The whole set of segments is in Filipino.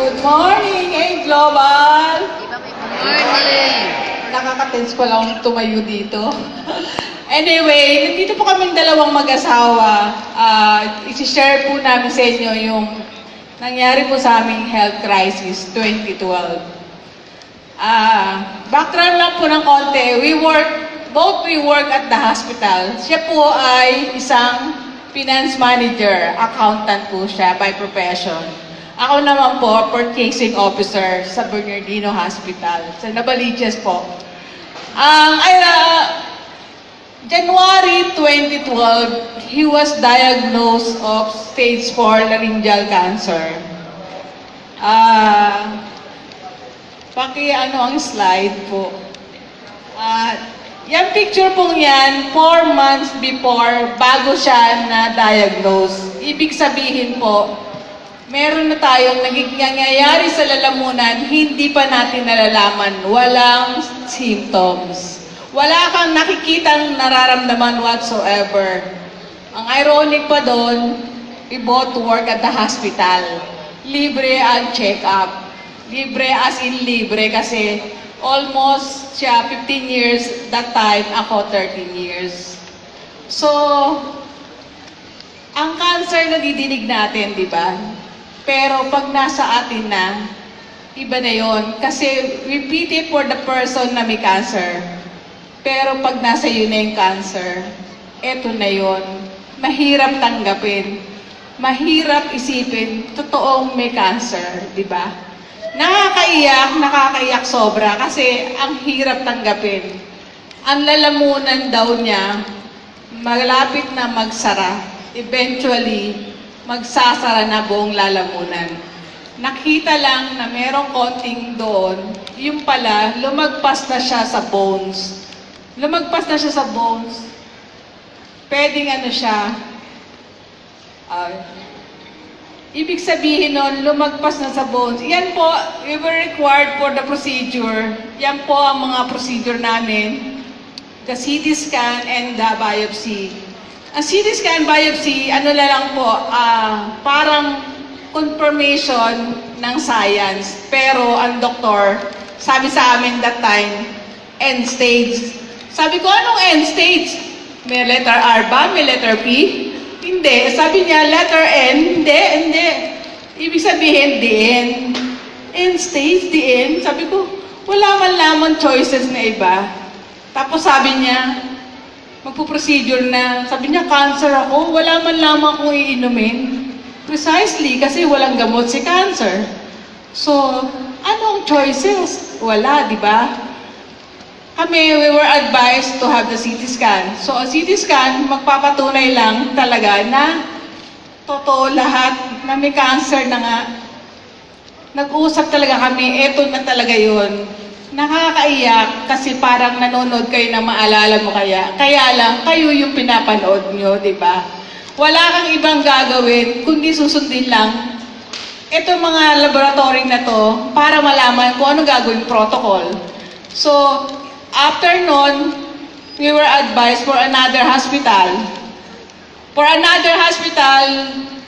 Good morning, hey Global! Good morning! Nakaka-tense ko lang tumayo dito. Anyway, nandito po kaming dalawang mag-asawa. I-share po namin sa inyo yung nangyari po sa aming health crisis 2012. Background lang po ng konti. Both we work at the hospital. Siya po ay isang finance manager, accountant po siya by profession. Ako naman po, purchasing officer sa Bernardino Hospital, sa Navaliches po. January 2012, he was diagnosed of stage 4 laryngeal cancer. Ang slide po. Yung picture pong yan, 4 months before, bago siya na-diagnose. Ibig sabihin po, meron na tayong nangyayari sa lalamunan, hindi pa natin nalalaman, walang symptoms. Wala kang nakikitang nararamdaman whatsoever. Ang ironic pa doon, we both work at the hospital. Libre ang check-up. Libre as in libre kasi almost siya 15 years that time, ako 13 years. So, ang cancer na didinig natin, di ba? Pero pag nasa atin na, iba na yon. Kasi we pity for the person na may cancer. Pero pag nasa yun na yung cancer, eto na yon. Mahirap tanggapin. Mahirap isipin, totoong may cancer, di ba? Nakakaiyak sobra kasi ang hirap tanggapin. Ang lalamunan daw niya, malapit na magsara. Eventually, magsasara na buong lalamunan. Nakita lang na merong konting doon, yung pala, lumagpas na siya sa bones. Lumagpas na siya sa bones. Pwedeng ibig sabihin nun, lumagpas na sa bones. Yan po, we were required for the procedure. Yan po ang mga procedure namin. The CT scan and the biopsy. Ang CT scan biopsy, lang po, parang confirmation ng science. Pero ang doktor, sabi sa amin that time, end stage. Sabi ko, anong end stage? May letter R ba? May letter P? Hindi. Sabi niya, letter N. Hindi. Ibig sabihin, the end. End stage, the end. Sabi ko, wala man lamang choices na iba. Tapos sabi niya, magpo-procedure na. Sabi niya, cancer ako. Wala man lamang akong iinumin. Precisely, kasi walang gamot si cancer. So, anong choices? Wala, di ba? Kami, we were advised to have the CT scan. So, ang CT scan, magpapatunay lang talaga na totoo lahat na may cancer na nga. Nag-uusap talaga kami, eto na talaga yun. Nakakaiyak kasi parang nanonood kayo na maalala mo kaya. Kaya lang, kayo yung pinapanood nyo, di ba? Wala kang ibang gagawin, kundi susundin lang. Ito mga laboratory na to, para malaman kung ano gagawin protocol. So, after nun, we were advised for another hospital. For another hospital,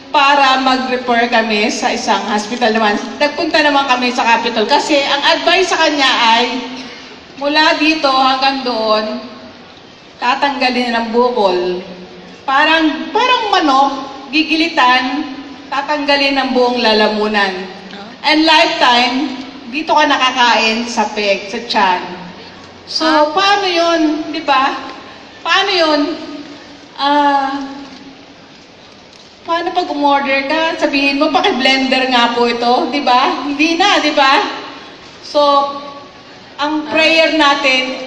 para mag-refer kami sa isang hospital naman. Nagpunta naman kami sa Capitol kasi ang advice sa kanya ay mula dito hanggang doon, tatanggalin ng bukol. Parang manok, gigilitan, tatanggalin ng buong lalamunan. And lifetime, dito ka nakakain sa peg, sa tiyan. So, paano yun? Di ba? Paano yun? Paano pag umorder ka, sabihin mo, paki-blender nga po ito, di ba? Hindi na, di ba? So, ang prayer natin,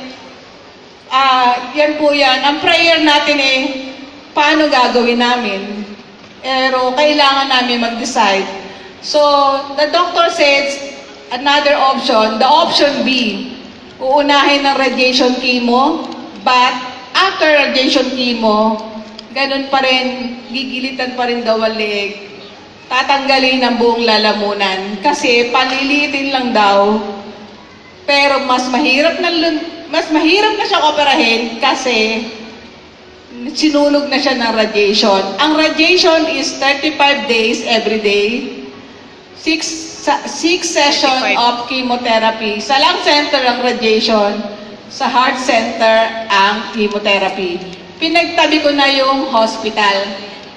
yan po yan. Ang prayer natin paano gagawin namin? Pero kailangan namin mag-decide. So, the doctor says, another option, the option B, uunahin ng radiation chemo, but after radiation chemo, ganun pa rin, gigilitan pa rin daw ang leeg. Tatanggalin ang buong lalamunan kasi palilitin lang daw. Pero mas mahirap na siyang operahin kasi sinunog na siya ng radiation. Ang radiation is 35 days every day. six session 35. of chemotherapy. Sa lung center ang radiation, sa heart center ang chemotherapy. Pinagtabi ko na yung hospital.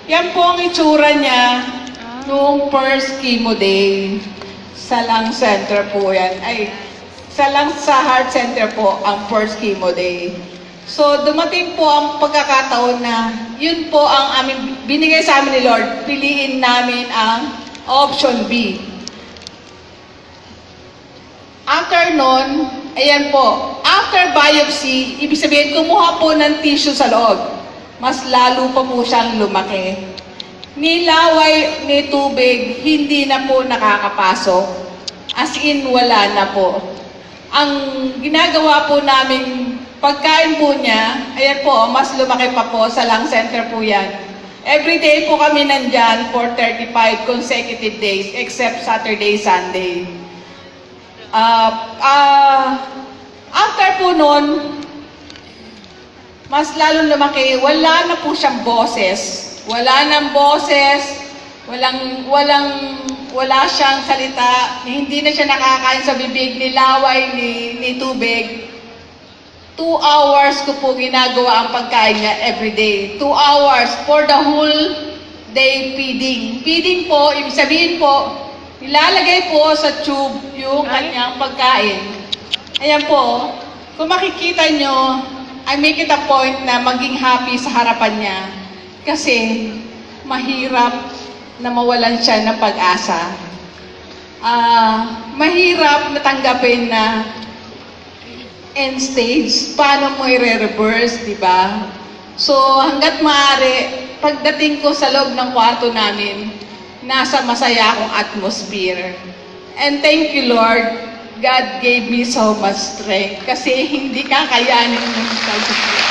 Yan po ang itsura niya noong first chemo day. Sa lung center po yan. Sa heart center po ang first chemo day. So, dumating po ang pagkakataon na yun po ang binigay sa amin ni Lord. Piliin namin ang option B. After nun, ayan po, after biopsy, ibig sabihin, kumuha po ng tissue sa loob. Mas lalo pa po siyang lumaki. Nilaway ni tubig, hindi na po nakakapasok. As in, wala na po. Ang ginagawa po namin, pagkain po niya, ayan po, mas lumaki pa po sa lung center po yan. Every day po kami nandyan for 35 consecutive days, except Saturday, Sunday. After po nun, mas lalong lumaki, wala na po siyang boses. Wala nang boses, wala siyang salita, hindi na siya nakakain sa bibig, nilaway ni tubig. 2 hours ko po ginagawa ang pagkain niya everyday. 2 hours for the whole day feeding. Feeding po, ibig sabihin po, ilalagay po sa tube yung kanyang pagkain. Ayan po, kung makikita nyo, I make it a point na maging happy sa harapan niya. Kasi mahirap na mawalan siya ng pag-asa. Mahirap na tanggapin na end stage, paano mo i-reverse, di ba? So, hanggat maaari, pagdating ko sa loob ng kwarto namin, nasa masaya akong atmosphere. And thank you, Lord. God gave me so much strength kasi hindi kakayanin ng pag-strength.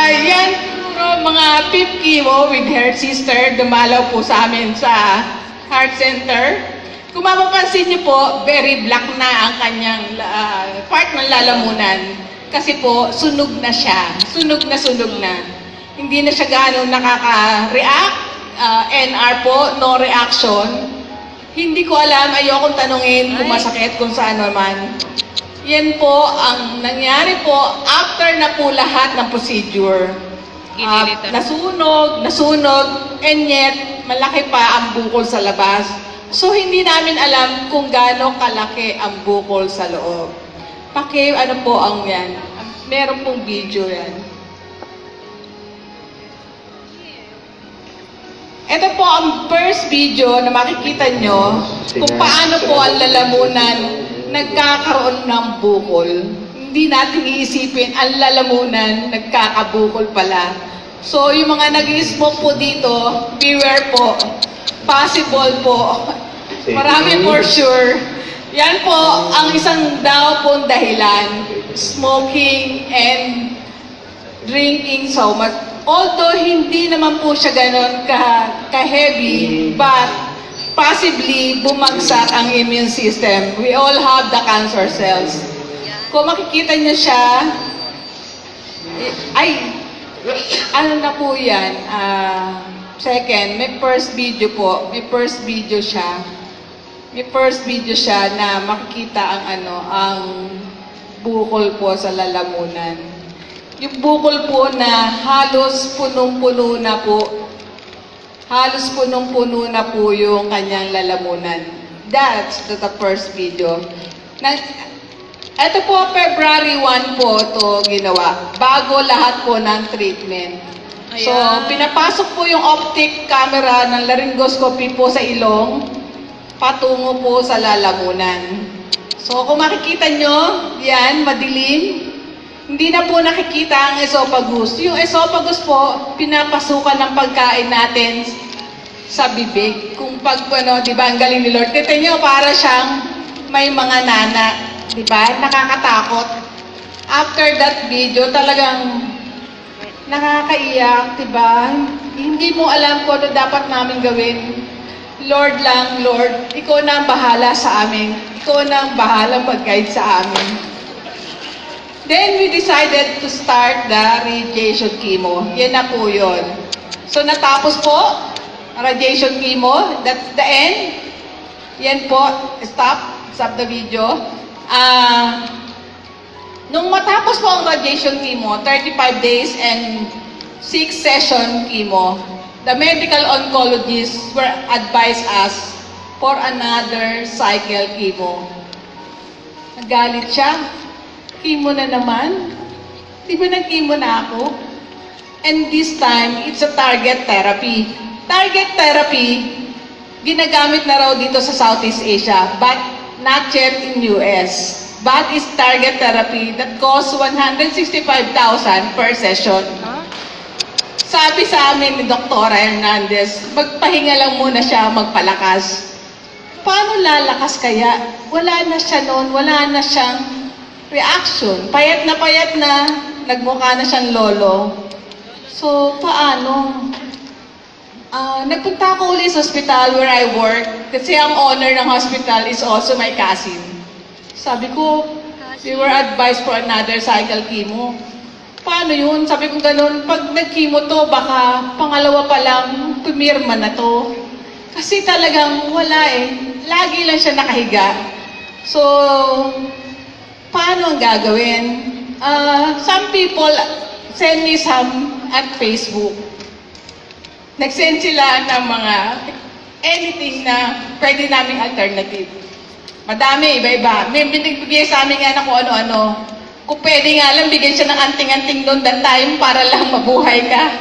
Yan, mga fifth chemo with her sister, dumalaw po sa amin sa heart center. Kung mapapansin niyo po, very black na ang kanyang part ng lalamunan. Kasi po, sunog na siya. Sunog na. Hindi na siya gaano nakaka-react. NR po, no reaction. Hindi ko alam, ayokong tanungin kung masakit, kung saan naman. Yan po, ang nangyari po, after na po lahat ng procedure. Nasunog, and yet, malaki pa ang bukol sa labas. So, hindi namin alam kung gaano kalaki ang bukol sa loob. Ano po ang yan? Meron pong video yan. Ito po ang first video na makikita nyo kung paano po ang lalamunan nagkakaroon ng bukol. Hindi natin iisipin, ang lalamunan nagkakabukol pala. So, yung mga nag-smoke po dito, beware po. Possible po. Marami for sure. Yan po ang isang daw pong dahilan. Smoking and drinking so much. Although hindi naman po siya ganon ka-heavy, but possibly bumagsak ang immune system. We all have the cancer cells. Kung makikita niyo siya, ano na po yan? Second, may first video po. May first video siya na makikita ang bukol po sa lalamunan. Yung bukol po na halos punong-puno na po. Halos punong-puno na po yung kanyang lalamunan. That's the first video. Ito po, February 1 po ito ginawa. Bago lahat po ng treatment. So, pinapasok po yung optic camera ng laryngoscopy po sa ilong, patungo po sa lalamunan. So, kung makikita nyo, yan, madilim. Hindi na po nakikita ang esophagus. Yung esophagus po, pinapasukan ng pagkain natin sa bibig. Kung di ba, ang galing ni Lord. Kita nyo, para siyang may mga nana. Di ba? Nakakatakot. After that video, talagang nakakaiyak, di ba? Hindi mo alam kung ano dapat namin gawin. Lord lang, Lord, ikaw na ang bahala sa amin. Ikaw na ang bahala mag-guide sa amin. Then we decided to start the radiation chemo. Yan na po yun. So natapos po, radiation chemo, that's the end. Yan po, stop the video. Nung matapos po ang radiation chemo, 35 days and 6 session chemo, the medical oncologists were advised us for another cycle chemo. Nagalit siya. Chemo na naman. Di ba nag-chemo na ako? And this time, it's a target therapy. Target therapy, ginagamit na raw dito sa Southeast Asia, but not yet in US. But is target therapy that costs 165,000 per session. Sabi sa amin ni Dr. Hernandez, magpahinga lang muna siya, magpalakas. Paano lalakas kaya? Wala na siya noon, wala na siyang reaction. Payat na, nagmukha na siyang lolo. So, paano? Nagpunta ako ulit sa hospital where I work kasi ang owner ng hospital is also my cousin. Sabi ko, we were advised for another cycle chemo. Paano yun? Sabi ko ganun, pag nag-chemo to, baka pangalawa pa lang, pumirma na to. Kasi talagang wala eh. Lagi lang siya nakahiga. So, paano ang gagawin? Some people send me some at Facebook. Nag-send sila ng mga anything na pwede naming alternative. Madami, iba-iba. May binigbigay sa amin nga na kung ano-ano. Kung pwede nga lang, bigyan siya ng anting-anting noon that time para lang mabuhay ka.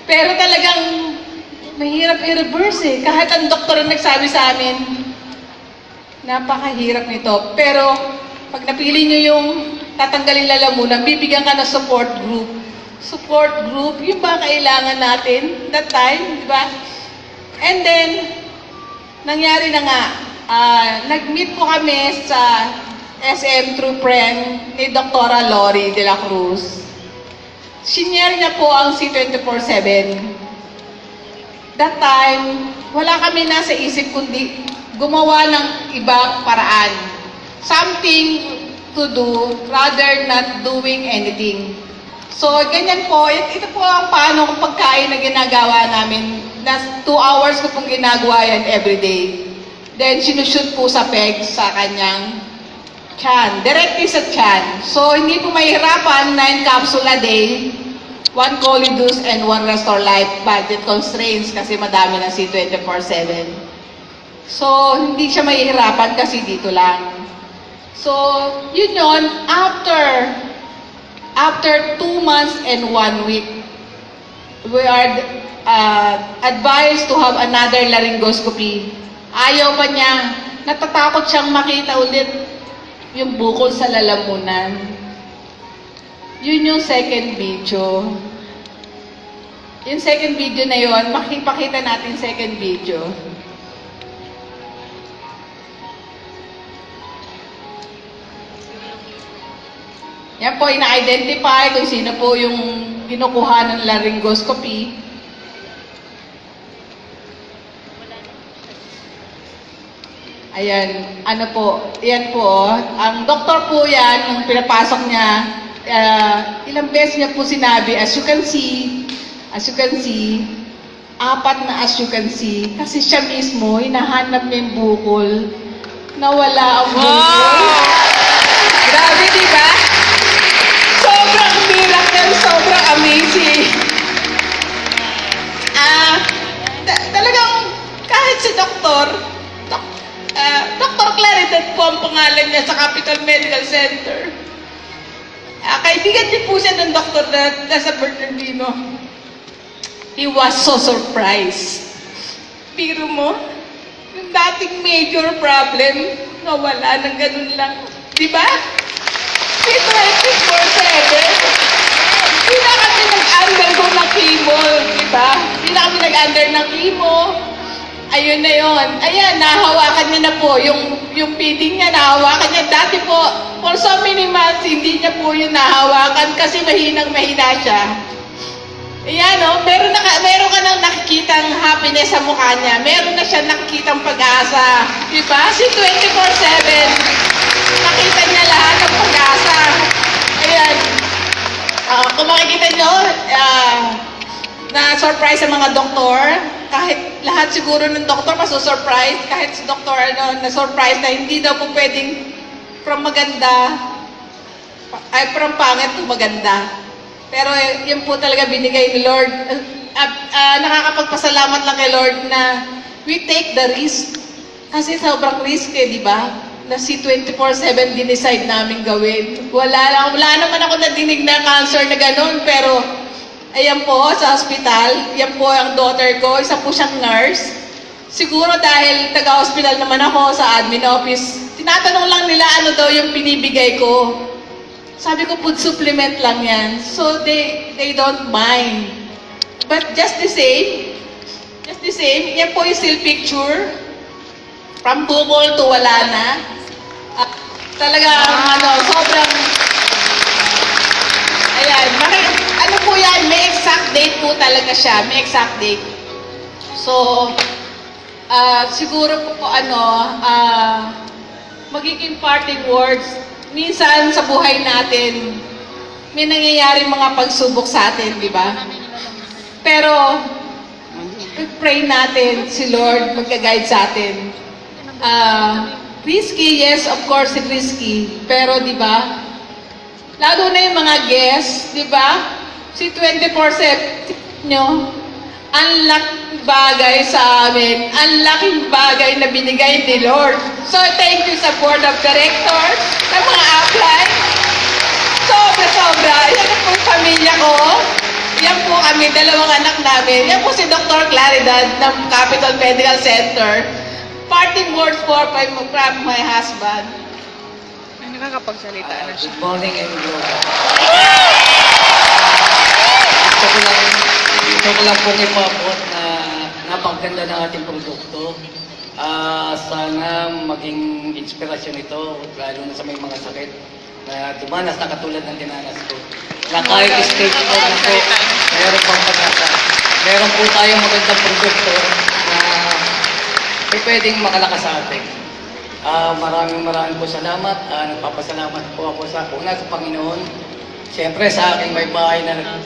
Pero talagang mahirap i-reverse eh. Kahit ang doktor ang nagsabi sa amin, napakahirap nito. Pero pag napili nyo yung tatanggalin lalamunan, bibigyan ka ng support group. Support group, yung ba kailangan natin that time, di ba? And then, nangyari na nga, nag-meet po kami sa SM through friend ni Dr. Lori de la Cruz. Senior niya po ang C24/7. That time, wala kami nasa isip kundi gumawa ng ibang paraan. Something to do rather not doing anything. So, ganyan po. Ito po ang paano kung pagkain na ginagawa namin. 2 hours ko pong ginagawa yan everyday. Then, sinushoot po sa peg sa kanyang tiyan. Directly sa tiyan. So, hindi po mahirapan, 9 capsule a day, 1 Colidus and 1 Restore Life. Budget constraints kasi madami na C24/7. So, hindi siya mahihirapan kasi dito lang. So, yun yun. After 2 months and 1 week, we are advised to have another laryngoscopy. Ayaw pa niya. Natatakot siyang makita ulit yung bukol sa lalamunan. Yun yung second video. Yung second video na yun, makipakita natin second video. Yan po, ina-identify kung sino po yung kinukuha ng laryngoscopy. Ayan, ano po, yan po, ang doktor po yan, nung pinapasok niya, ilang beses niya po sinabi, as you can see, 4 na as you can see, kasi siya mismo, hinahanap niya yung bukol, nawala ang bukol. Grabe, di ba? Sobrang miracle, sobrang amazing. Talagang kahit si Dr. Claridad po ang pangalan niya sa Capital Medical Center. Kaibigan din po siya ng doktor na nasa Bernardino. He was so surprised. Biro mo, yung dating major problem, nawala ng ganun lang. Di ba? C24/7. Hindi na kami nag-undergo ng chemo, di ba? Hindi na kami nag-under ng chemo. Ayun na yun. Ayan, nahawakan niya na po. Yung feeding niya, nahawakan niya. Dati po, for so many months, hindi niya po yung nahawakan kasi mahinang-mahina siya. Ayan, no? Meron ka nang nakikitang happiness sa mukha niya. Meron na siya nakikitang pag-asa. Diba? Si 24/7. Nakita niya lahat ng pag-asa. Ayan. Kung makikita nyo, na-surprise sa mga doktor. Kahit lahat siguro ng doktor maso-surprise, kahit si doktor na-surprise na hindi daw po pwedeng from maganda, ay from pangit to maganda. Pero yun po talaga binigay ni Lord. Nakakapagpasalamat lang kay Lord na we take the risk. Kasi sobrang risk di ba? Na si 24/7 dinecide namin gawin. Wala naman ako nadinig na cancer na ganun, pero ayan po, sa hospital, yan po ang daughter ko, isa po siyang nurse. Siguro dahil taga-hospital naman ako sa admin office, tinatanong lang nila ano daw yung binibigay ko. Sabi ko, food supplement lang yan. So they don't mind. But just the same, yan po yung still picture. From bukol to wala na. Talagang sobrang, ayan, ano po yan, may exact date po talaga siya, may exact date. So, siguro po magiging parting words, minsan sa buhay natin, may nangyayaring mga pagsubok sa atin, di ba? Pero, pray natin si Lord magka-guide sa atin. Risky, yes, of course, risky. Pero, di ba? Lalo na yung mga guests, di ba? Si 24/7 nyo, ang laking bagay sa amin, ang laking bagay na binigay ni Lord. So, thank you sa Board of Directors, sa mga upline. Sobra. Yan po yung pamilya ko. Yan po kami, dalawang anak namin. Yan po si Dr. Claridad ng Capital Medical Center. Parting words for from my husband. Ay, nakakapagsalita na siya. Good morning, everyone. Gusto ko lang pong ipapot na napakaganda ng ating produkto. Sana maging inspirasyon ito, lalo na sa may mga sakit na dumanas na katulad ng dinanas ko. Na kahit stage 4 na po, meron pang pag-asa. Meron po tayong magandang produkto na pwedeng makalakas sa atin. Maraming po salamat. Nagpapasalamat po ako sa sa Panginoon. Siyempre sa aking may bahay na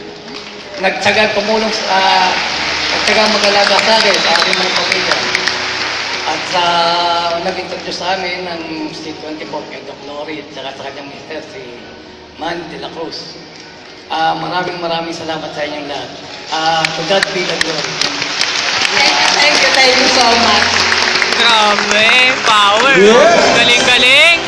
nagtsagang tumulong nagtsagang mag-alaga sa akin, sa aking mga pamilya. At sa nag-introduce sa amin ng C24 kay Doc Lori at saka sa kanyang mister si Manny de la Cruz. Maraming salamat sa inyong lahat. To God be the glory. Thank you so much. Grabe, power. Yes. Galing-galing.